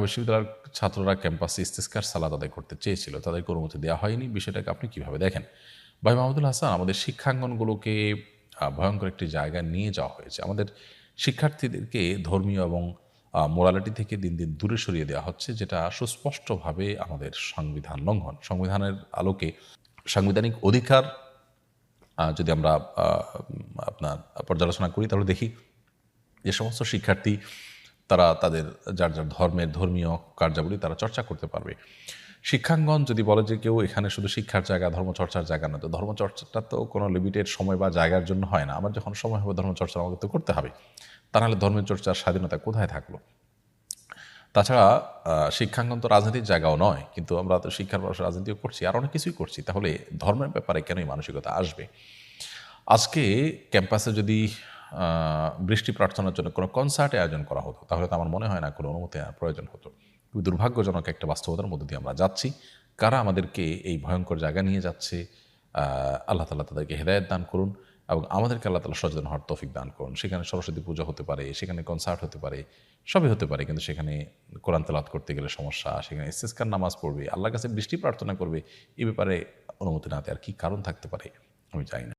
বিশ্ববিদ্যালয়ের ছাত্ররা ক্যাম্পাসে ইস্তেস্কার সালাত আদায় করতে চেয়েছিল, তাদেরকে অনুমতি দেওয়া হয়নি। বিষয়টাকে আপনি কীভাবে দেখেন? ভাই মাহমুদুল হাসান, আমাদের শিক্ষাঙ্গনগুলোকে ভয়ঙ্কর একটি জায়গায় নিয়ে যাওয়া হয়েছে। আমাদের শিক্ষার্থীদেরকে ধর্মীয় এবং মোরালিটি থেকে দিন দিন দূরে সরিয়ে দেওয়া হচ্ছে, যেটা সুস্পষ্টভাবে আমাদের সংবিধান লঙ্ঘন। সংবিধানের আলোকে সাংবিধানিক অধিকার যদি আমরা আপনার পর্যালোচনা করি, তাহলে দেখি যে সমস্ত শিক্ষার্থী তারা তাদের যার যার ধর্মের ধর্মীয় কার্যাবলী তারা চর্চা করতে পারবে। শিক্ষাঙ্গন যদি বলে যে কেউ এখানে শুধু শিক্ষার জায়গা, ধর্মচর্চার জায়গা না, তো ধর্মচর্চাটা তো কোনো লিমিটেড সময় বা জায়গার জন্য হয় না। আমার যখন সময় হবে ধর্মচর্চা আমাকে তো করতে হবে। তা নাহলে ধর্মের চর্চার স্বাধীনতা কোথায় থাকলো? তাছাড়া শিক্ষাঙ্গন তো রাজনীতির জায়গাও নয়, কিন্তু আমরা তো শিক্ষার পাশে রাজনীতিও করছি, আর অনেক কিছুই করছি। তাহলে ধর্মের ব্যাপারে কেন এই মানসিকতা আসবে? আজকে ক্যাম্পাসে যদি বৃষ্টি প্রার্থনার জন্য কোনো কনসার্ট আয়োজন করা হতো, তাহলে তো আমার মনে হয় না কোনো অনুমতি নেওয়ার প্রয়োজন হতো। খুবই দুর্ভাগ্যজনক একটা বাস্তবতার মধ্যে দিয়ে আমরা যাচ্ছি। কারা আমাদেরকে এই ভয়ঙ্কর জায়গায় নিয়ে যাচ্ছে, আল্লাহ তাআলা তাদেরকে হেদায়েত দান করুন এবং আমাদেরকে আল্লাহ তাআলা সচেতন হওয়ার তৌফিক দান করুন। সেখানে সরস্বতী পূজা হতে পারে, সেখানে কনসার্ট হতে পারে, সবই হতে পারে, কিন্তু সেখানে কোরআন তেলাওয়াত করতে গেলে সমস্যা, সেখানে ইস্তেসকার নামাজ পড়বে, আল্লাহর কাছে বৃষ্টি প্রার্থনা করবে, এ ব্যাপারে অনুমতি না দেওয়ার কী কারণ থাকতে পারে আমি জানি না।